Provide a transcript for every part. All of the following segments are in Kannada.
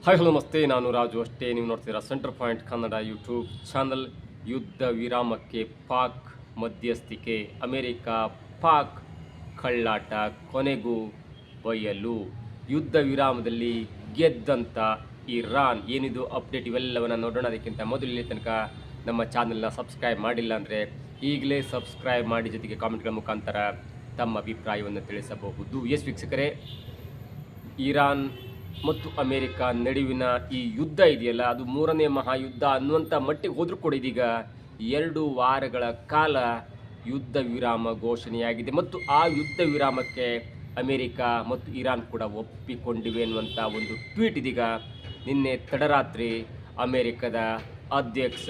ಹಾಯ್ ಹಲೋ ನಮಸ್ತೆ, ನಾನು ರಾಜು ಅಷ್ಟೇ. ನೀವು ನೋಡ್ತೀರಾ centre point Kannada YouTube channel. ಯುದ್ಧ ವಿರಾಮಕ್ಕೆ ಪಾಕ್ ಮಧ್ಯಸ್ಥಿಕೆ, ಅಮೆರಿಕ ಪಾಕ್ ಕಳ್ಳಾಟ ಕೊನೆಗೂ ಬಯಲು. ಯುದ್ಧ ವಿರಾಮದಲ್ಲಿ ಗೆದ್ದಂಥ ಇರಾನ್, ಏನಿದು ಅಪ್ಡೇಟ್ ಇವೆಲ್ಲವನ್ನು ನೋಡೋಣ. ಅದಕ್ಕಿಂತ ಮೊದಲು ಇಲ್ಲಿ ತನಕ ನಮ್ಮ ಚಾನಲ್ನ ಸಬ್ಸ್ಕ್ರೈಬ್ ಮಾಡಿಲ್ಲ ಅಂದರೆ ಈಗಲೇ ಸಬ್ಸ್ಕ್ರೈಬ್ ಮಾಡಿ, ಜೊತೆಗೆ ಕಾಮೆಂಟ್ಗಳ ಮುಖಾಂತರ ತಮ್ಮ ಅಭಿಪ್ರಾಯವನ್ನು ತಿಳಿಸಬಹುದು. ಎಸ್ ವೀಕ್ಷಕರೇ, ಇರಾನ್ ಮತ್ತು ಅಮೆರಿಕ ನಡುವಿನ ಈ ಯುದ್ಧ ಇದೆಯಲ್ಲ, ಅದು ಮೂರನೇ ಮಹಾಯುದ್ಧ ಅನ್ನುವಂಥ ಮಟ್ಟಿಗೆ ಹೋದರೂ ಕೂಡ ಇದೀಗ 2 ವಾರಗಳ ಕಾಲ ಯುದ್ಧ ವಿರಾಮ ಘೋಷಣೆಯಾಗಿದೆ. ಮತ್ತು ಆ ಯುದ್ಧ ವಿರಾಮಕ್ಕೆ ಅಮೆರಿಕ ಮತ್ತು ಇರಾನ್ ಕೂಡ ಒಪ್ಪಿಕೊಂಡಿವೆ ಅನ್ನುವಂಥ ಒಂದು ಟ್ವೀಟ್ ಇದೀಗ ನಿನ್ನೆ ತಡರಾತ್ರಿ ಅಮೆರಿಕದ ಅಧ್ಯಕ್ಷ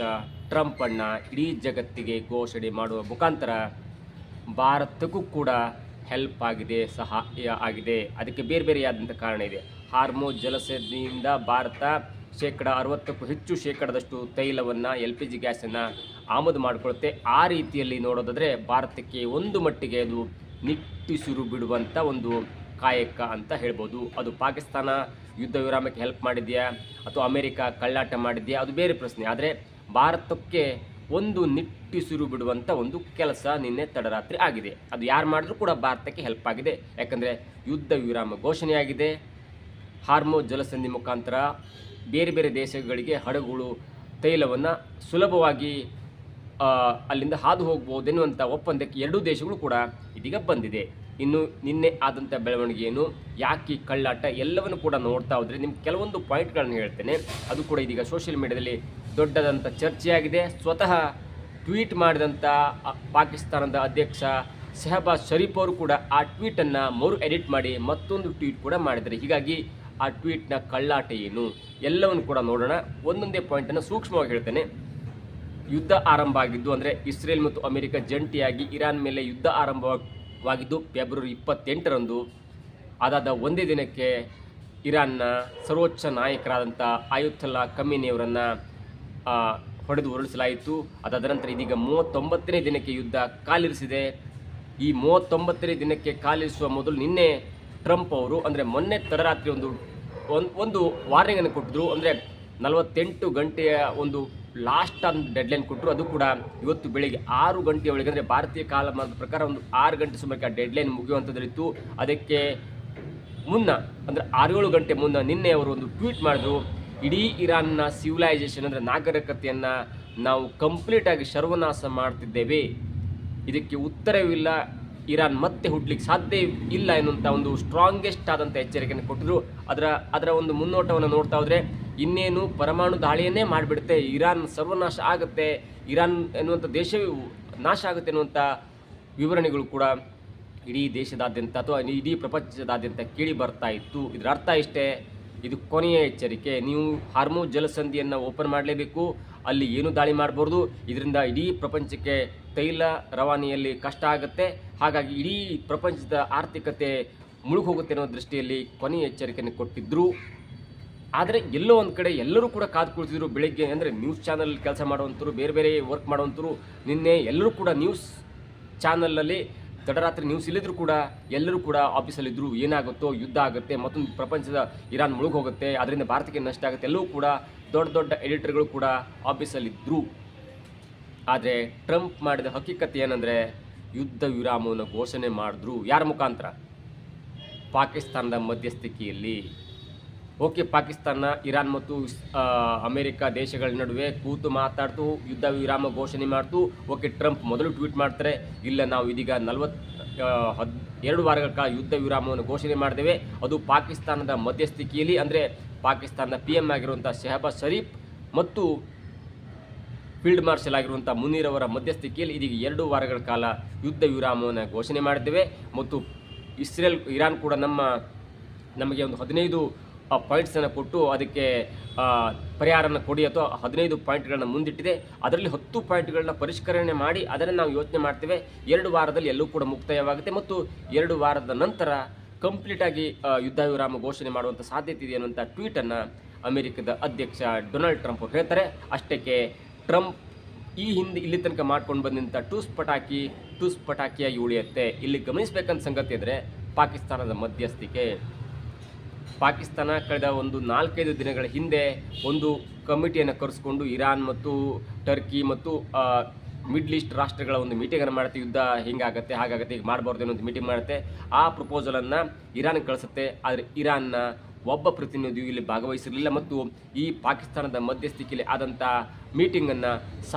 ಟ್ರಂಪ್ ಅಣ್ಣ ಇಡೀ ಜಗತ್ತಿಗೆ ಘೋಷಣೆ ಮಾಡುವ ಮುಖಾಂತರ ಭಾರತಕ್ಕೂ ಕೂಡ ಹೆಲ್ಪ್ ಆಗಿದೆ, ಸಹಾಯ ಆಗಿದೆ. ಅದಕ್ಕೆ ಬೇರೆ ಬೇರೆಯಾದಂಥ ಕಾರಣ ಇದೆ. ಹಾರ್ಮೋಜ್ ಜಲಸಂಧಿಯಿಂದ ಭಾರತ 60%ಕ್ಕೂ ಹೆಚ್ಚು ಶೇಕಡದಷ್ಟು ತೈಲವನ್ನು, LPG ಗ್ಯಾಸನ್ನು ಆಮದು ಮಾಡಿಕೊಳ್ಳುತ್ತೆ. ಆ ರೀತಿಯಲ್ಲಿ ನೋಡೋದಾದರೆ ಭಾರತಕ್ಕೆ ಒಂದು ಮಟ್ಟಿಗೆ ಅದು ನಿಟ್ಟುಸಿರು ಬಿಡುವಂಥ ಒಂದು ಕಾಯಕ ಅಂತ ಹೇಳ್ಬೋದು. ಅದು ಪಾಕಿಸ್ತಾನ ಯುದ್ಧ ವಿರಾಮಕ್ಕೆ ಹೆಲ್ಪ್ ಮಾಡಿದೆಯಾ ಅಥವಾ ಅಮೆರಿಕ ಕಳ್ಳಾಟ ಮಾಡಿದೆಯಾ, ಅದು ಬೇರೆ ಪ್ರಶ್ನೆ. ಆದರೆ ಭಾರತಕ್ಕೆ ಒಂದು ನಿಟ್ಟುಸಿರು ಬಿಡುವಂಥ ಒಂದು ಕೆಲಸ ನಿನ್ನೆ ತಡರಾತ್ರಿ ಆಗಿದೆ. ಅದು ಯಾರು ಮಾಡಿದ್ರೂ ಕೂಡ ಭಾರತಕ್ಕೆ ಹೆಲ್ಪ್ ಆಗಿದೆ. ಯಾಕಂದರೆ ಯುದ್ಧ ವಿರಾಮ ಘೋಷಣೆಯಾಗಿದೆ. ಹಾರ್ಮೋಜ್ ಜಲಸಂಧಿ ಮುಖಾಂತರ ಬೇರೆ ಬೇರೆ ದೇಶಗಳಿಗೆ ಹಡಗುಗಳು ತೈಲವನ್ನು ಸುಲಭವಾಗಿ ಅಲ್ಲಿಂದ ಹಾದು ಹೋಗ್ಬೋದೆನ್ನುವಂಥ ಒಪ್ಪಂದಕ್ಕೆ ಎರಡೂ ದೇಶಗಳು ಕೂಡ ಇದೀಗ ಬಂದಿದೆ. ಇನ್ನು ನಿನ್ನೆ ಆದಂಥ ಬೆಳವಣಿಗೆ ಏನು, ಯಾಕೆ ಕಳ್ಳಾಟ, ಎಲ್ಲವನ್ನು ಕೂಡ ನೋಡ್ತಾ ಹೋದರೆ ನಿಮ್ಗೆ ಕೆಲವೊಂದು ಪಾಯಿಂಟ್ಗಳನ್ನು ಹೇಳ್ತೇನೆ. ಅದು ಕೂಡ ಇದೀಗ ಸೋಷಿಯಲ್ ಮೀಡಿಯಾದಲ್ಲಿ ದೊಡ್ಡದಂಥ ಚರ್ಚೆಯಾಗಿದೆ. ಸ್ವತಃ ಟ್ವೀಟ್ ಮಾಡಿದಂಥ ಪಾಕಿಸ್ತಾನದ ಅಧ್ಯಕ್ಷ ಶಹಬಾಜ್ ಶರೀಫ್ ಅವರು ಕೂಡ ಆ ಟ್ವೀಟನ್ನು ಮರು ಎಡಿಟ್ ಮಾಡಿ ಮತ್ತೊಂದು ಟ್ವೀಟ್ ಕೂಡ ಮಾಡಿದ್ದಾರೆ. ಹೀಗಾಗಿ ಆ ಟ್ವೀಟ್ನ ಕಳ್ಳಾಟ ಏನು ಎಲ್ಲವನ್ನು ಕೂಡ ನೋಡೋಣ. ಒಂದೊಂದೇ ಪಾಯಿಂಟನ್ನು ಸೂಕ್ಷ್ಮವಾಗಿ ಹೇಳ್ತೇನೆ. ಯುದ್ಧ ಆರಂಭ ಆಗಿದ್ದು ಅಂದರೆ ಇಸ್ರೇಲ್ ಮತ್ತು ಅಮೆರಿಕ ಜಂಟಿಯಾಗಿ ಇರಾನ್ ಮೇಲೆ ಯುದ್ಧ ಆರಂಭವಾಗಿದ್ದು ಫೆಬ್ರವರಿ 28ರಂದು. ಅದಾದ ಒಂದೇ ದಿನಕ್ಕೆ ಇರಾನ್ನ ಸರ್ವೋಚ್ಚ ನಾಯಕರಾದಂಥ ಆಯುತ್ತಲ್ಲಾ ಖಮೇನಿಯವರನ್ನು ಹೊಡೆದು ಉರುಳಿಸಲಾಯಿತು. ಅದಾದ ನಂತರ ಇದೀಗ 39ನೇ ದಿನಕ್ಕೆ ಯುದ್ಧ ಕಾಲಿರಿಸಿದೆ. ಈ 39ನೇ ದಿನಕ್ಕೆ ಕಾಲಿರಿಸುವ ಮೊದಲು ನಿನ್ನೆ ಟ್ರಂಪ್ ಅವರು ಅಂದರೆ ಮೊನ್ನೆ ತಡರಾತ್ರಿ ಒಂದು ವಾರ್ನಿಂಗನ್ನು ಕೊಟ್ಟಿದ್ರು. ಅಂದರೆ 48 ಗಂಟೆಯ ಒಂದು ಲಾಸ್ಟ್ ಡೆಡ್ಲೈನ್ ಕೊಟ್ಟರು. ಅದು ಕೂಡ ಇವತ್ತು ಬೆಳಿಗ್ಗೆ 6 ಗಂಟೆಯ ಒಳಗೆ, ಅಂದರೆ ಭಾರತೀಯ ಕಾಲಮಾನದ ಪ್ರಕಾರ ಒಂದು 6 ಗಂಟೆ ಸುಮಾರಿಗೆ ಆ ಡೆಡ್ಲೈನ್ ಮುಗಿಯುವಂಥದ್ದಿತ್ತು. ಅದಕ್ಕೆ ಮುನ್ನ ಅಂದರೆ 6-7 ಗಂಟೆ ಮುನ್ನ ನಿನ್ನೆ ಅವರು ಒಂದು ಟ್ವೀಟ್ ಮಾಡಿದ್ರು. ಇಡೀ ಇರಾನ್ನ ಸಿವಿಲೈಸೇಷನ್ ಅಂದರೆ ನಾಗರಿಕತೆಯನ್ನು ನಾವು ಕಂಪ್ಲೀಟಾಗಿ ಸರ್ವನಾಶ ಮಾಡ್ತಿದ್ದೇವೆ, ಇದಕ್ಕೆ ಉತ್ತರವಿಲ್ಲ, ಇರಾನ್ ಮತ್ತೆ ಹುಡ್ಲಿಕ್ಕೆ ಸಾಧ್ಯ ಇಲ್ಲ ಎನ್ನುವಂಥ ಒಂದು ಸ್ಟ್ರಾಂಗೆಸ್ಟ್ ಆದಂಥ ಎಚ್ಚರಿಕೆಯನ್ನು ಕೊಟ್ಟಿದ್ರು. ಅದರ ಒಂದು ಮುನ್ನೋಟವನ್ನು ನೋಡ್ತಾ ಹೋದರೆ ಇನ್ನೇನು ಪರಮಾಣು ದಾಳಿಯನ್ನೇ ಮಾಡಿಬಿಡುತ್ತೆ, ಇರಾನ್ ಸರ್ವನಾಶ ಆಗುತ್ತೆ, ಇರಾನ್ ಎನ್ನುವಂಥ ದೇಶವೇ ನಾಶ ಆಗುತ್ತೆ ಎನ್ನುವಂಥ ವಿವರಣೆಗಳು ಕೂಡ ಇಡೀ ದೇಶದಾದ್ಯಂತ ಅಥವಾ ಇಡೀ ಪ್ರಪಂಚದಾದ್ಯಂತ ಕೇಳಿ ಬರ್ತಾ ಇತ್ತು. ಇದರ ಅರ್ಥ ಇಷ್ಟೇ, ಇದು ಕೊನೆಯ ಎಚ್ಚರಿಕೆ. ನೀವು ಹಾರ್ಮೋಜ್ ಜಲಸಂಧಿಯನ್ನು ಓಪನ್ ಮಾಡಲೇಬೇಕು, ಅಲ್ಲಿ ಏನು ದಾಳಿ ಮಾಡಬಾರ್ದು, ಇದರಿಂದ ಇಡೀ ಪ್ರಪಂಚಕ್ಕೆ ತೈಲ ರವಾನೆಯಲ್ಲಿ ಕಷ್ಟ ಆಗುತ್ತೆ, ಹಾಗಾಗಿ ಇಡೀ ಪ್ರಪಂಚದ ಆರ್ಥಿಕತೆ ಮುಳುಗೋಗುತ್ತೆ ಅನ್ನೋ ದೃಷ್ಟಿಯಲ್ಲಿ ಕೊನೆಯ ಎಚ್ಚರಿಕೆಯನ್ನು ಕೊಟ್ಟಿದ್ದರು. ಆದರೆ ಎಲ್ಲೋ ಒಂದು ಕಡೆ ಎಲ್ಲರೂ ಕೂಡ ಕಾದು ಕುಳಿತಿದ್ರು. ಬೆಳಗ್ಗೆ ಅಂದರೆ ನ್ಯೂಸ್ ಚಾನಲ್ ಕೆಲಸ ಮಾಡುವಂಥರು, ಬೇರೆ ಬೇರೆ ವರ್ಕ್ ಮಾಡುವಂಥರು, ನಿನ್ನೆ ಎಲ್ಲರೂ ಕೂಡ ನ್ಯೂಸ್ ಚಾನಲಲ್ಲಿ ತಡರಾತ್ರಿ ನ್ಯೂಸ್ ಇಲ್ಲಿದ್ರು ಕೂಡ ಎಲ್ಲರೂ ಕೂಡ ಆಫೀಸಲ್ಲಿದ್ದರು. ಏನಾಗುತ್ತೋ, ಯುದ್ಧ ಆಗುತ್ತೆ, ಮತ್ತೊಂದು ಪ್ರಪಂಚದ ಇರಾನ್ ಮುಳುಗೋಗುತ್ತೆ, ಅದರಿಂದ ಭಾರತಕ್ಕೆ ನಷ್ಟ ಆಗುತ್ತೆ, ಎಲ್ಲವೂ ಕೂಡ ದೊಡ್ಡ ದೊಡ್ಡ ಎಡಿಟರ್ಗಳು ಕೂಡ ಆಫೀಸಲ್ಲಿದ್ದರು. ಆದರೆ ಟ್ರಂಪ್ ಮಾಡಿದ ಹಕ್ಕಿಕತೆ ಏನಂದರೆ ಯುದ್ಧ ವಿರಾಮವನ್ನು ಘೋಷಣೆ ಮಾಡಿದ್ರು. ಯಾರ ಮುಖಾಂತರ? ಪಾಕಿಸ್ತಾನದ ಮಧ್ಯಸ್ಥಿಕೆಯಲ್ಲಿ. ಓಕೆ, ಪಾಕಿಸ್ತಾನ, ಇರಾನ್ ಮತ್ತು ಅಮೆರಿಕ ದೇಶಗಳ ನಡುವೆ ಕೂತು ಮಾತಾಡ್ತು, ಯುದ್ಧ ವಿರಾಮ ಘೋಷಣೆ ಮಾಡ್ತು. ಓಕೆ, ಟ್ರಂಪ್ ಮೊದಲು ಟ್ವೀಟ್ ಮಾಡ್ತಾರೆ, ಇಲ್ಲ ನಾವು ಇದೀಗ 2 ವಾರಗಳ ಕಾಲ ಯುದ್ಧ ವಿರಾಮವನ್ನು ಘೋಷಣೆ ಮಾಡಿದ್ದೇವೆ, ಅದು ಪಾಕಿಸ್ತಾನದ ಮಧ್ಯಸ್ಥಿಕೆಯಲ್ಲಿ. ಅಂದರೆ ಪಾಕಿಸ್ತಾನದ PM ಆಗಿರುವಂಥ ಶಹಬಾಜ್ ಶರೀಫ್ ಮತ್ತು ಫೀಲ್ಡ್ ಮಾರ್ಷಲ್ ಆಗಿರುವಂಥ ಮುನೀರ್ ಅವರ ಮಧ್ಯಸ್ಥಿಕೆಯಲ್ಲಿ ಇದೀಗ 2 ವಾರಗಳ ಕಾಲ ಯುದ್ಧ ವಿರಾಮವನ್ನು ಘೋಷಣೆ ಮಾಡಿದ್ದೇವೆ. ಮತ್ತು ಇರಾನ್ ಕೂಡ ನಮಗೆ ಒಂದು 15 ಪಾಯಿಂಟ್ಸನ್ನು ಕೊಟ್ಟು ಅದಕ್ಕೆ ಪರಿಹಾರನ ಕೊಡಿ ಅಥವಾ 15 ಪಾಯಿಂಟ್ಗಳನ್ನ ಮುಂದಿಟ್ಟಿದೆ. ಅದರಲ್ಲಿ 10 ಪಾಯಿಂಟ್ಗಳನ್ನ ಪರಿಷ್ಕರಣೆ ಮಾಡಿ ಅದನ್ನು ನಾವು ಯೋಚನೆ ಮಾಡ್ತೇವೆ. 2 ವಾರದಲ್ಲಿ ಎಲ್ಲವೂ ಕೂಡ ಮುಕ್ತಾಯವಾಗುತ್ತೆ ಮತ್ತು 2 ವಾರದ ನಂತರ ಕಂಪ್ಲೀಟಾಗಿ ಯುದ್ಧ ವಿರಾಮ ಘೋಷಣೆ ಮಾಡುವಂಥ ಸಾಧ್ಯತೆ ಇದೆ ಅನ್ನುವಂಥ ಟ್ವೀಟನ್ನು ಅಮೆರಿಕದ ಅಧ್ಯಕ್ಷ ಡೊನಾಲ್ಡ್ ಟ್ರಂಪ್ ಅವರು ಹೇಳ್ತಾರೆ. ಅಷ್ಟಕ್ಕೆ ಟ್ರಂಪ್ ಈ ಹಿಂದೆ ಇಲ್ಲಿ ತನಕ ಮಾಡ್ಕೊಂಡು ಬಂದಂಥ ಟೂಸ್ ಪಟಾಕಿಯಾಗಿ ಉಳಿಯುತ್ತೆ. ಇಲ್ಲಿ ಗಮನಿಸಬೇಕಂತ ಸಂಗತಿ ಅಂದರೆ ಪಾಕಿಸ್ತಾನದ ಮಧ್ಯಸ್ಥಿಕೆ. ಪಾಕಿಸ್ತಾನ ಕಳೆದ ಒಂದು 4-5 ದಿನಗಳ ಹಿಂದೆ ಒಂದು ಕಮಿಟಿಯನ್ನು ಕರೆಸ್ಕೊಂಡು ಇರಾನ್ ಮತ್ತು ಟರ್ಕಿ ಮತ್ತು ಮಿಡ್ಲ್ ಈಸ್ಟ್ ರಾಷ್ಟ್ರಗಳ ಒಂದು ಮೀಟಿಂಗನ್ನು ಮಾಡುತ್ತೆ. ಯುದ್ಧ ಹಿಂಗಾಗತ್ತೆ ಹಾಗಾಗತ್ತೆ ಈಗ ಮಾಡಬಾರ್ದು ಅನ್ನೋ ಒಂದು ಮೀಟಿಂಗ್ ಮಾಡುತ್ತೆ. ಆ ಪ್ರಪೋಸಲನ್ನು ಇರಾನ್ಗೆ ಕಳಿಸುತ್ತೆ. ಆದರೆ ಇರಾನ್ನ ಒಬ್ಬ ಪ್ರತಿನಿಧಿಯು ಇಲ್ಲಿ ಭಾಗವಹಿಸಿರಲಿಲ್ಲ ಮತ್ತು ಈ ಪಾಕಿಸ್ತಾನದ ಮಧ್ಯಸ್ಥಿಕೆಯಲ್ಲಿ ಆದಂಥ ಮೀಟಿಂಗನ್ನು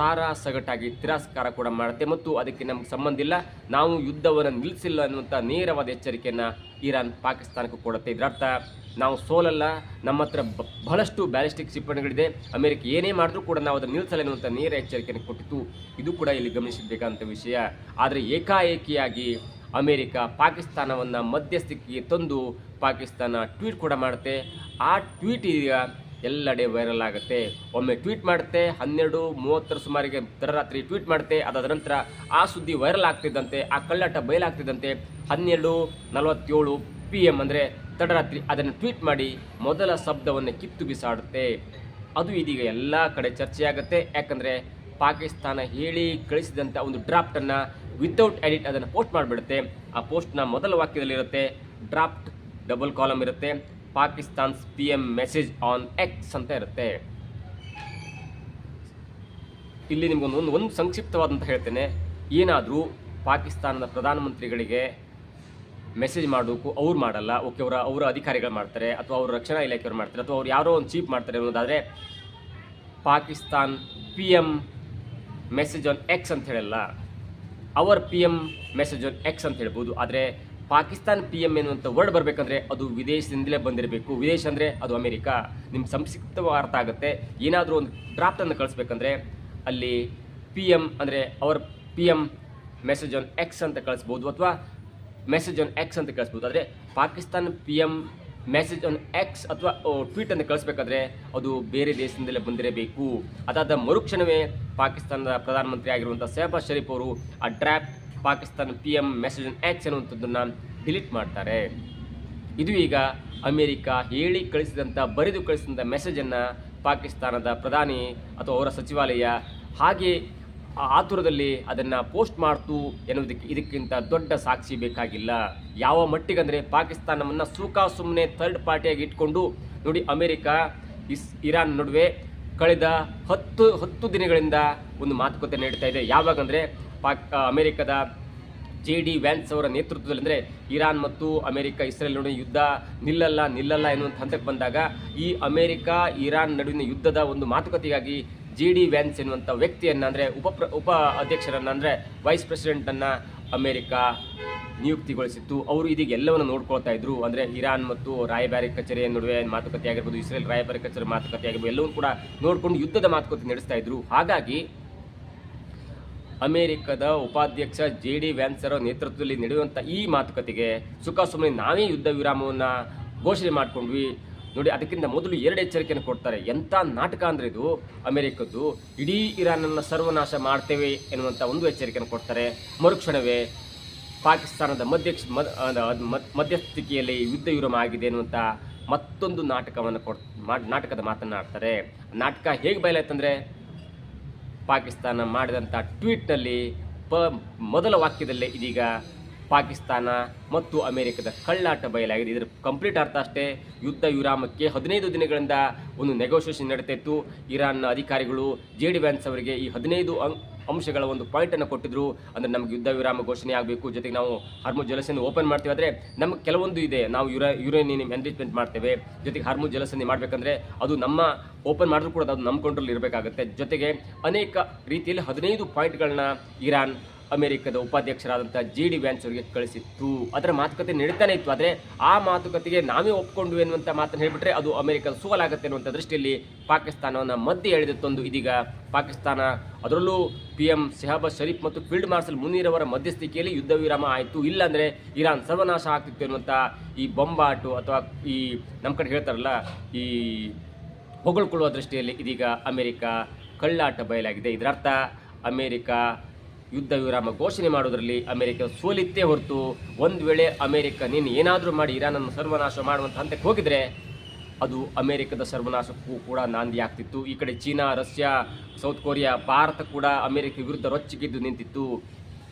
ಸಗಟಾಗಿ ತಿರಸ್ಕಾರ ಕೂಡ ಮಾಡುತ್ತೆ ಮತ್ತು ಅದಕ್ಕೆ ನಮ್ಗೆ ಸಂಬಂಧ ಇಲ್ಲ, ನಾವು ಯುದ್ಧವನ್ನು ನಿಲ್ಲಿಸಿಲ್ಲ ಅನ್ನುವಂಥ ನೇರವಾದ ಎಚ್ಚರಿಕೆಯನ್ನು ಇರಾನ್ ಪಾಕಿಸ್ತಾನಕ್ಕೆ ಕೊಡುತ್ತೆ. ಇದರರ್ಥ ನಾವು ಸೋಲಲ್ಲ, ನಮ್ಮ ಹತ್ರ ಬಹಳಷ್ಟು ಬ್ಯಾಲಿಸ್ಟಿಕ್ ಕ್ಷಿಪಣಿಗಳಿದೆ, ಅಮೆರಿಕ ಏನೇ ಮಾಡಿದ್ರೂ ಕೂಡ ನಾವು ಅದನ್ನು ನಿಲ್ಲಿಸಲ್ಲ ಅನ್ನುವಂಥ ನೇರ ಎಚ್ಚರಿಕೆಯನ್ನು ಕೊಟ್ಟಿತ್ತು. ಇದು ಕೂಡ ಇಲ್ಲಿ ಗಮನಿಸಬೇಕಂತ ವಿಷಯ. ಆದರೆ ಏಕಾಏಕಿಯಾಗಿ ಅಮೆರಿಕ ಪಾಕಿಸ್ತಾನವನ್ನು ಮಧ್ಯಸ್ಥಿಕೆಗೆ ತಂದು ಪಾಕಿಸ್ತಾನ ಟ್ವೀಟ್ ಕೂಡ ಮಾಡುತ್ತೆ. ಆ ಟ್ವೀಟ್ ಈಗ ಎಲ್ಲೆಡೆ ವೈರಲ್ ಆಗುತ್ತೆ. ಒಮ್ಮೆ ಟ್ವೀಟ್ ಮಾಡುತ್ತೆ, 12:30 ಸುಮಾರಿಗೆ ತಡರಾತ್ರಿ ಟ್ವೀಟ್ ಮಾಡುತ್ತೆ. ಅದಾದ ನಂತರ ಆ ಸುದ್ದಿ ವೈರಲ್ ಆಗ್ತಿದ್ದಂತೆ, ಆ ಕಳ್ಳಾಟ ಬಯಲಾಗ್ತಿದ್ದಂತೆ 12:47 PM ಅಂದರೆ ತಡರಾತ್ರಿ ಅದನ್ನು ಟ್ವೀಟ್ ಮಾಡಿ ಮೊದಲ ಶಬ್ದವನ್ನು ಕಿತ್ತು ಬಿಸಾಡುತ್ತೆ. ಅದು ಇದೀಗ ಎಲ್ಲ ಕಡೆ ಚರ್ಚೆಯಾಗುತ್ತೆ. ಯಾಕಂದರೆ ಪಾಕಿಸ್ತಾನ ಹೇಳಿ ಕಳಿಸಿದಂಥ ಒಂದು ಡ್ರಾಫ್ಟನ್ನು ವಿತೌಟ್ ಎಡಿಟ್ ಅದನ್ನು ಪೋಸ್ಟ್ ಮಾಡಿಬಿಡುತ್ತೆ. ಆ ಪೋಸ್ಟ್ನ ಮೊದಲ ವಾಕ್ಯದಲ್ಲಿರುತ್ತೆ ಡ್ರಾಫ್ಟ್ ಡಬಲ್ ಕಾಲಮ್ ಇರುತ್ತೆ, ಪಾಕಿಸ್ತಾನ್ಸ್ PM ಮೆಸೇಜ್ ಆನ್ ಎಕ್ಸ್ ಅಂತ ಇರುತ್ತೆ. ಇಲ್ಲಿ ನಿಮ್ಗೊಂದು ಸಂಕ್ಷಿಪ್ತವಾದಂತ ಹೇಳ್ತೇನೆ. ಏನಾದರೂ ಪಾಕಿಸ್ತಾನದ ಪ್ರಧಾನಮಂತ್ರಿಗಳಿಗೆ ಮೆಸೇಜ್ ಮಾಡೋಕ್ಕೂ ಅವ್ರು ಮಾಡಲ್ಲ, ಓಕೆ ಅವರ ಅಧಿಕಾರಿಗಳು ಮಾಡ್ತಾರೆ ಅಥವಾ ಅವ್ರ ರಕ್ಷಣಾ ಇಲಾಖೆಯವರು ಮಾಡ್ತಾರೆ ಅಥವಾ ಅವ್ರು ಯಾರೋ ಒಂದು ಚೀಫ್ ಮಾಡ್ತಾರೆ ಅನ್ನೋದಾದರೆ Pakistan PM message on X ಅಂತ ಹೇಳಲ್ಲ, our PM message on X ಅಂತ ಹೇಳ್ಬೋದು. ಆದರೆ ಪಾಕಿಸ್ತಾನ್ PM ಎನ್ನುವಂಥ ವರ್ಡ್ ಬರಬೇಕಂದ್ರೆ ಅದು ವಿದೇಶದಿಂದಲೇ ಬಂದಿರಬೇಕು. ವಿದೇಶ ಅಂದರೆ ಅದು ಅಮೆರಿಕ. ನಿಮ್ಗೆ ಸಂಕ್ಷಿಪ್ತವಾಗಿ ಅರ್ಥ ಆಗುತ್ತೆ. ಏನಾದರೂ ಒಂದು ಡ್ರಾಫ್ಟನ್ನು ಕಳಿಸ್ಬೇಕಂದ್ರೆ ಅಲ್ಲಿ PM ಅಂದರೆ our PM message on X ಅಂತ ಕಳಿಸ್ಬೋದು ಅಥವಾ ಮೆಸೇಜ್ ಆನ್ ಎಕ್ಸ್ ಅಂತ ಕಳಿಸ್ಬೋದು. ಆದರೆ Pakistan PM message on X ಅಥವಾ ಟ್ವೀಟನ್ನು ಕಳಿಸ್ಬೇಕಾದ್ರೆ ಅದು ಬೇರೆ ದೇಶದಿಂದಲೇ ಬಂದಿರಬೇಕು. ಅದಾದ ಮರುಕ್ಷಣವೇ ಪಾಕಿಸ್ತಾನದ ಪ್ರಧಾನಮಂತ್ರಿ ಆಗಿರುವಂಥ ಶಹಬಾಜ್ ಶರೀಫ್ ಅವರು ಆ draft Pakistan PM message on X ಅನ್ನುವಂಥದ್ದನ್ನು ಡಿಲೀಟ್ ಮಾಡ್ತಾರೆ. ಇದು ಈಗ ಅಮೆರಿಕ ಹೇಳಿ ಕಳಿಸಿದಂಥ ಬರೆದು ಕಳಿಸಿದಂಥ ಮೆಸೇಜನ್ನು ಪಾಕಿಸ್ತಾನದ ಪ್ರಧಾನಿ ಅಥವಾ ಅವರ ಸಚಿವಾಲಯ ಹಾಗೆ ಆತುರದಲ್ಲಿ ಅದನ್ನು ಪೋಸ್ಟ್ ಮಾಡ್ತು ಎನ್ನುವುದಕ್ಕೆ ಇದಕ್ಕಿಂತ ದೊಡ್ಡ ಸಾಕ್ಷಿ ಬೇಕಾಗಿಲ್ಲ. ಯಾವ ಮಟ್ಟಿಗಂದರೆ ಪಾಕಿಸ್ತಾನವನ್ನು ಸುಮ್ಮನೆ ಥರ್ಡ್ ಪಾರ್ಟಿಯಾಗಿ ಇಟ್ಕೊಂಡು ನೋಡಿ, ಅಮೆರಿಕ ಇರಾನ್ ನಡುವೆ ಕಳೆದ 10 ದಿನಗಳಿಂದ ಒಂದು ಮಾತುಕತೆ ನಡೀತಾ ಇದೆ. ಯಾವಾಗಂದರೆ ಅಮೆರಿಕದ JD ವ್ಯಾನ್ಸ್ ಅವರ ನೇತೃತ್ವದಲ್ಲಿ, ಅಂದರೆ ಇರಾನ್ ಮತ್ತು ಅಮೆರಿಕ ಇಸ್ರೇಲ್ ನಡುವೆ ಯುದ್ಧ ನಿಲ್ಲಲ್ಲ ಎನ್ನುವಂಥ ಹಂತಕ್ಕೆ ಬಂದಾಗ ಈ ಅಮೆರಿಕ ಇರಾನ್ ನಡುವಿನ ಯುದ್ಧದ ಒಂದು ಮಾತುಕತೆಗಾಗಿ JD ವ್ಯಾನ್ಸ್ ಎನ್ನುವಂಥ ವ್ಯಕ್ತಿಯನ್ನು ಅಂದರೆ ಉಪ ಅಧ್ಯಕ್ಷರನ್ನು ಅಂದರೆ ವೈಸ್ ಪ್ರೆಸಿಡೆಂಟನ್ನು ಅಮೆರಿಕ ನಿಯುಕ್ತಿಗೊಳಿಸಿತ್ತು. ಅವರು ಇದೀಗ ಎಲ್ಲವನ್ನು ನೋಡ್ಕೊಳ್ತಾ ಇದ್ರು. ಅಂದರೆ ಇರಾನ್ ಮತ್ತು ರಾಯಭಾರಿ ಕಚೇರಿಯ ನಡುವೆ ಮಾತುಕತೆ ಆಗಿರ್ಬೋದು, ಇಸ್ರೇಲ್ ರಾಯಭಾರಿ ಕಚೇರಿ ಮಾತುಕತೆ ಆಗಿರ್ಬೋದು, ಎಲ್ಲವೂ ಕೂಡ ನೋಡಿಕೊಂಡು ಯುದ್ಧದ ಮಾತುಕತೆ ನಡೆಸ್ತಾ ಇದ್ರು. ಹಾಗಾಗಿ ಅಮೆರಿಕದ ಉಪಾಧ್ಯಕ್ಷ JD ವ್ಯಾನ್ಸ್ ಅವರ ನೇತೃತ್ವದಲ್ಲಿ ನಡೆಯುವಂಥ ಈ ಮಾತುಕತೆಗೆ ಸುಮ್ಮನೆ ನಾವೇ ಯುದ್ಧ ವಿರಾಮವನ್ನು ಘೋಷಣೆ ಮಾಡಿಕೊಂಡ್ವಿ ನೋಡಿ. ಅದಕ್ಕಿಂತ ಮೊದಲು 2 ಎಚ್ಚರಿಕೆಯನ್ನು ಕೊಡ್ತಾರೆ. ಎಂಥ ನಾಟಕ ಅಂದರೆ ಇದು ಅಮೆರಿಕದ್ದು, ಇಡೀ ಇರಾನನ್ನು ಸರ್ವನಾಶ ಮಾಡ್ತೇವೆ ಎನ್ನುವಂಥ ಒಂದು ಎಚ್ಚರಿಕೆಯನ್ನು ಕೊಡ್ತಾರೆ. ಮರುಕ್ಷಣವೇ ಪಾಕಿಸ್ತಾನದ ಮಧ್ಯಸ್ಥಿಕೆಯಲ್ಲಿ ಯುದ್ಧ ವಿರಾಮ ಆಗಿದೆ ಎನ್ನುವಂಥ ಮತ್ತೊಂದು ನಾಟಕದ ಮಾತನ್ನಾಡ್ತಾರೆ. ನಾಟಕ ಹೇಗೆ ಬಯಲಾಯ್ತಂದರೆ ಪಾಕಿಸ್ತಾನ ಮಾಡಿದಂಥ ಟ್ವೀಟ್ನಲ್ಲಿ ಮೊದಲ ವಾಕ್ಯದಲ್ಲೇ ಇದೀಗ ಪಾಕಿಸ್ತಾನ ಮತ್ತು ಅಮೆರಿಕದ ಕಳ್ಳಾಟ ಬಯಲಾಗಿದೆ. ಇದರ ಕಂಪ್ಲೀಟ್ ಅರ್ಥ ಅಷ್ಟೇ, ಯುದ್ಧ ವಿರಾಮಕ್ಕೆ 15 ದಿನಗಳಿಂದ ಒಂದು ನೆಗೋಷಿಯೇಷನ್ ನಡೀತಾ ಇತ್ತು. ಇರಾನ್ನ ಅಧಿಕಾರಿಗಳು JD ವ್ಯಾನ್ಸ್ ಅವರಿಗೆ ಈ 15 ಅಂಶಗಳ ಒಂದು ಪಾಯಿಂಟನ್ನು ಕೊಟ್ಟಿದ್ರು. ಅಂದರೆ ನಮಗೆ ಯುದ್ಧ ವಿರಾಮ ಘೋಷಣೆ ಆಗಬೇಕು, ಜೊತೆಗೆ ನಾವು ಹಾರ್ಮುಜ್ ಜಲಸಂಧಿ ಓಪನ್ ಮಾಡ್ತೀವಿ. ಆದರೆ ನಮಗೆ ಕೆಲವೊಂದು ಇದೆ, ನಾವು ಯುರೇನಿಯಂ ಎನ್ರಿಚ್ಮೆಂಟ್ ಮಾಡ್ತೇವೆ, ಜೊತೆಗೆ ಹಾರ್ಮುಜ್ ಜಲಸಂಧಿ ಮಾಡಬೇಕಂದ್ರೆ ಅದು ನಮ್ಮ ಓಪನ್ ಮಾಡಿದ್ರು ಕೂಡ ಅದು ನಮ್ಮ ಕಂಟ್ರೋಲ್ ಇರಬೇಕಾಗುತ್ತೆ. ಜೊತೆಗೆ ಅನೇಕ ರೀತಿಯಲ್ಲಿ 15 ಪಾಯಿಂಟ್ಗಳನ್ನ ಇರಾನ್ ಅಮೆರಿಕದ ಉಪಾಧ್ಯಕ್ಷರಾದಂಥ JD ವ್ಯಾನ್ಸ್ ಅವರಿಗೆ ಕಳಿಸಿತ್ತು. ಅದರ ಮಾತುಕತೆ ನಡೀತಾನೆ ಇತ್ತು. ಆದರೆ ಆ ಮಾತುಕತೆಗೆ ನಾವೇ ಒಪ್ಕೊಂಡ್ವಿ ಎನ್ನುವಂಥ ಮಾತನ್ನು ಹೇಳಿಬಿಟ್ರೆ ಅದು ಅಮೆರಿಕದ ಸೋಲಾಗುತ್ತೆ ಅನ್ನುವಂಥ ದೃಷ್ಟಿಯಲ್ಲಿ ಪಾಕಿಸ್ತಾನವನ್ನು ಮಧ್ಯೆ ಎಳೆದು ತಂದು ಇದೀಗ ಪಾಕಿಸ್ತಾನ, ಅದರಲ್ಲೂ PM ಶಹಬಾಜ್ ಶರೀಫ್ ಮತ್ತು ಫೀಲ್ಡ್ ಮಾರ್ಷಲ್ ಮುನೀರ್ ಅವರ ಮಧ್ಯಸ್ಥಿಕೆಯಲ್ಲಿ ಯುದ್ಧ ವಿರಾಮ ಆಯಿತು, ಇಲ್ಲಾಂದರೆ ಇರಾನ್ ಸರ್ವನಾಶ ಆಗ್ತಿತ್ತು ಎನ್ನುವಂಥ ಈ ಬೊಂಬಾಟು ಅಥವಾ ಈ ನಮ್ಮ ಕಡೆ ಹೇಳ್ತಾರಲ್ಲ ಈ ಹೊಗಳ್ಕೊಳ್ಳುವ ದೃಷ್ಟಿಯಲ್ಲಿ ಇದೀಗ ಅಮೆರಿಕ ಕಳ್ಳಾಟ ಬಯಲಾಗಿದೆ. ಇದರರ್ಥ ಅಮೆರಿಕ ಯುದ್ಧ ವಿರಾಮ ಘೋಷಣೆ ಮಾಡೋದರಲ್ಲಿ ಅಮೆರಿಕ ಸೋಲಿತ್ತೇ ಹೊರತು, ಒಂದು ವೇಳೆ ಅಮೆರಿಕ ನೀನು ಏನಾದರೂ ಮಾಡಿ ಇರಾನನ್ನು ಸರ್ವನಾಶ ಮಾಡುವಂಥ ಹಂತಕ್ಕೆ ಹೋಗಿದರೆ ಅದು ಅಮೆರಿಕದ ಸರ್ವನಾಶಕ್ಕೂ ಕೂಡ ನಾಂದಿ ಆಗ್ತಿತ್ತು. ಈ ಕಡೆ China, Russia, south Korea, Bharat ಕೂಡ ಅಮೆರಿಕ ವಿರುದ್ಧ ರೊಚ್ಚಿಗೆದ್ದು ನಿಂತಿತ್ತು.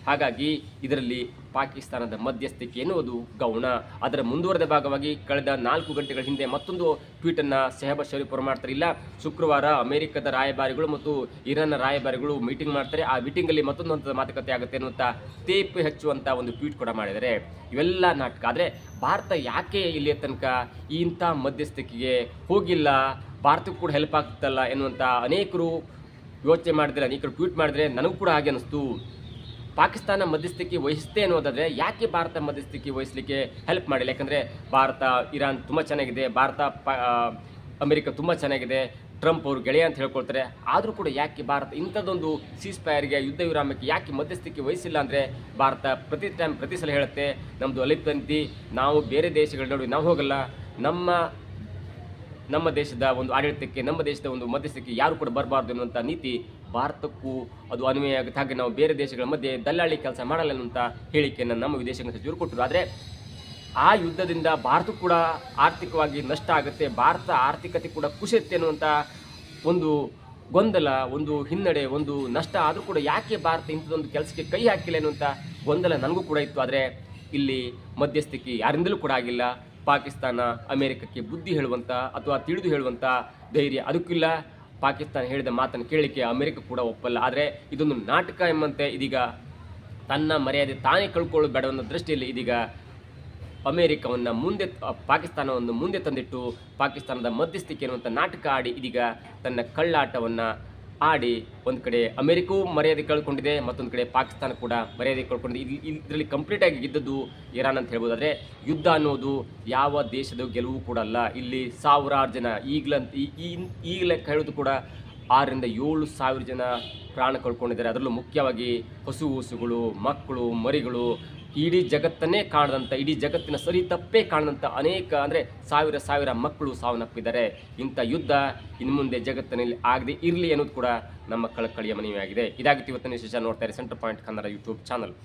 ಹಾಗಾಗಿ ಇದರಲ್ಲಿ ಪಾಕಿಸ್ತಾನದ ಮಧ್ಯಸ್ಥಿಕೆ ಎನ್ನುವುದು ಗೌಣ. ಅದರ ಮುಂದುವರೆದ ಭಾಗವಾಗಿ ಕಳೆದ 4 ಗಂಟೆಗಳ ಹಿಂದೆ ಮತ್ತೊಂದು ಟ್ವೀಟನ್ನು ಶೆಹಬಾಜ್ ಶರೀಫ್ ಅವರು ಮಾಡ್ತಾರೆ. ಇಲ್ಲ, ಶುಕ್ರವಾರ ಅಮೆರಿಕದ ರಾಯಭಾರಿಗಳು ಮತ್ತು ಇರಾನ್ನ ರಾಯಭಾರಿಗಳು ಮೀಟಿಂಗ್ ಮಾಡ್ತಾರೆ, ಆ ಮೀಟಿಂಗಲ್ಲಿ ಮತ್ತೊಂದು ಹಂತದ ಮಾತುಕತೆ ಆಗುತ್ತೆ ಅನ್ನುವಂಥ ತೇಪು ಹೆಚ್ಚುವಂಥ ಒಂದು ಟ್ವೀಟ್ ಕೂಡ ಮಾಡಿದ್ದಾರೆ. ಇವೆಲ್ಲ ನಾಟಕ. ಆದರೆ ಭಾರತ ಯಾಕೆ ಇಲ್ಲಿಯ ತನಕ ಇಂಥ ಮಧ್ಯಸ್ಥಿಕೆಗೆ ಹೋಗಿಲ್ಲ, ಭಾರತಕ್ಕೂ ಕೂಡ ಹೆಲ್ಪ್ ಆಗ್ತಲ್ಲ ಎನ್ನುವಂಥ ಅನೇಕರು ಯೋಚನೆ ಮಾಡಿದರೆ, ಅನೇಕರು ಟ್ವೀಟ್ ಮಾಡಿದರೆ ನನಗೂ ಕೂಡ ಹಾಗೆ ಅನ್ನಿಸ್ತು. ಪಾಕಿಸ್ತಾನ ಮಧ್ಯಸ್ಥಿಕೆ ವಹಿಸುತ್ತೆ ಅನ್ನೋದಾದರೆ ಯಾಕೆ ಭಾರತ ಮಧ್ಯಸ್ಥಿಕೆ ವಹಿಸಲಿಕ್ಕೆ ಹೆಲ್ಪ್ ಮಾಡಿಲ್ಲ? ಯಾಕಂದರೆ ಭಾರತ ಇರಾನ್ ತುಂಬ ಚೆನ್ನಾಗಿದೆ, ಭಾರತ ಅಮೆರಿಕ ತುಂಬ ಚೆನ್ನಾಗಿದೆ, ಟ್ರಂಪ್ ಅವರು ಗೆಳೆಯ ಅಂತ ಹೇಳ್ಕೊಳ್ತಾರೆ. ಆದರೂ ಕೂಡ ಯಾಕೆ ಭಾರತ ಇಂಥದ್ದೊಂದು ಸೀಸ್ಫೈರ್ಗೆ, ಯುದ್ಧ ವಿರಾಮಕ್ಕೆ ಯಾಕೆ ಮಧ್ಯಸ್ಥಿಕೆ ವಹಿಸಿಲ್ಲ? ಅಂದರೆ ಭಾರತ ಪ್ರತಿ ಸಲ ಹೇಳುತ್ತೆ, ನಮ್ಮದು ಅಲಿಪ್ತಂತಿ, ನಾವು ಬೇರೆ ದೇಶಗಳ ನಡುವೆ ನಾವು ಹೋಗಲ್ಲ, ನಮ್ಮ ದೇಶದ ಒಂದು ಆಡಳಿತಕ್ಕೆ, ನಮ್ಮ ದೇಶದ ಒಂದು ಮಧ್ಯಸ್ಥಿಕೆ ಯಾರು ಕೂಡ ಬರಬಾರ್ದು ಎನ್ನುವಂಥ ನೀತಿ ಭಾರತಕ್ಕೂ ಅದು ಅನ್ವಯ ಆಗುತ್ತೆ. ಹಾಗೆ ನಾವು ಬೇರೆ ದೇಶಗಳ ಮಧ್ಯೆ ದಲ್ಲಾಳಿ ಕೆಲಸ ಮಾಡಲ್ಲ ಅನ್ನುವಂಥ ಹೇಳಿಕೆಯನ್ನು ನಮ್ಮ ವಿದೇಶಾಂಗ ಸಚಿವರು ಕೊಟ್ಟರು. ಆದರೆ ಆ ಯುದ್ಧದಿಂದ ಭಾರತಕ್ಕೂ ಕೂಡ ಆರ್ಥಿಕವಾಗಿ ನಷ್ಟ ಆಗುತ್ತೆ, ಭಾರತ ಆರ್ಥಿಕತೆ ಕೂಡ ಕುಸಿಯುತ್ತೆ ಅನ್ನುವಂಥ ಒಂದು ಗೊಂದಲ, ಒಂದು ಹಿನ್ನಡೆ, ಒಂದು ನಷ್ಟ ಆದರೂ ಕೂಡ ಯಾಕೆ ಭಾರತ ಇಂಥದ್ದೊಂದು ಕೆಲಸಕ್ಕೆ ಕೈ ಹಾಕಿಲ್ಲ ಅನ್ನುವಂಥ ಗೊಂದಲ ನನಗೂ ಕೂಡ ಇತ್ತು. ಆದರೆ ಇಲ್ಲಿ ಮಧ್ಯಸ್ಥಿಕೆ ಯಾರಿಂದಲೂ ಕೂಡ ಆಗಿಲ್ಲ. ಪಾಕಿಸ್ತಾನ ಅಮೆರಿಕಕ್ಕೆ ಬುದ್ಧಿ ಹೇಳುವಂಥ ಅಥವಾ ತಿಳಿದು ಹೇಳುವಂಥ ಧೈರ್ಯ ಅದಕ್ಕಿಲ್ಲ. ಪಾಕಿಸ್ತಾನ ಹೇಳಿದ ಮಾತನ್ನು ಕೇಳಲಿಕ್ಕೆ ಅಮೆರಿಕ ಕೂಡ ಒಪ್ಪಲ್ಲ. ಆದರೆ ಇದೊಂದು ನಾಟಕ ಎಂಬಂತೆ ಇದೀಗ ತನ್ನ ಮರ್ಯಾದೆ ತಾನೇ ಕಳ್ಕೊಳ್ಳೋದು ಬೇಡವನ್ನ ದೃಷ್ಟಿಯಲ್ಲಿ ಇದೀಗ ಪಾಕಿಸ್ತಾನವನ್ನು ಮುಂದೆ ತಂದಿಟ್ಟು ಪಾಕಿಸ್ತಾನದ ಮಧ್ಯಸ್ಥಿಕೆ ಅನ್ನುವಂಥ ನಾಟಕ ಆಡಿ ಇದೀಗ ತನ್ನ ಕಳ್ಳಾಟವನ್ನು ಆಡಿ ಒಂದು ಕಡೆ ಅಮೆರಿಕವೂ ಮರ್ಯಾದೆ ಕಳ್ಕೊಂಡಿದೆ, ಮತ್ತೊಂದು ಕಡೆ ಪಾಕಿಸ್ತಾನ ಕೂಡ ಮರ್ಯಾದೆ ಕಳ್ಕೊಂಡಿದೆ. ಇದರಲ್ಲಿ ಕಂಪ್ಲೀಟಾಗಿ ಗೆದ್ದದ್ದು ಇರಾನ್ ಅಂತ ಹೇಳ್ಬೋದು. ಆದರೆ ಯುದ್ಧ ಅನ್ನೋದು ಯಾವ ದೇಶದ ಗೆಲುವು ಕೂಡ ಅಲ್ಲ. ಇಲ್ಲಿ ಸಾವಿರಾರು ಜನ ಈಗಲೇ ಹೇಳೋದು ಕೂಡ 6ರಿಂದ 7 ಸಾವಿರ ಜನ ಪ್ರಾಣ ಕಳ್ಕೊಂಡಿದ್ದಾರೆ. ಅದರಲ್ಲೂ ಮುಖ್ಯವಾಗಿ ಹಸುಗಳು, ಮಕ್ಕಳು, ಮರಿಗಳು, ಇಡೀ ಜಗತ್ತನ್ನೇ ಕಾಣದಂಥ, ಇಡೀ ಜಗತ್ತಿನ ಸರಿ ತಪ್ಪೇ ಕಾಣದಂಥ ಅನೇಕ ಅಂದರೆ ಸಾವಿರ ಮಕ್ಕಳು ಸಾವನ್ನಪ್ಪಿದ್ದಾರೆ. ಇಂಥ ಯುದ್ಧ ಇನ್ನು ಮುಂದೆ ಜಗತ್ತಿನಲ್ಲಿ ಆಗದೆ ಇರಲಿ ಅನ್ನೋದು ಕೂಡ ನಮ್ಮ ಕಳಕಳಿಯ ಮನವಿಯಾಗಿದೆ. ಇದಾಗಿತ್ತು ಇವತ್ತಿನ ವಿಶೇಷ. ನೋಡ್ತಾ ಇರಿ centre point Kannada YouTube channel.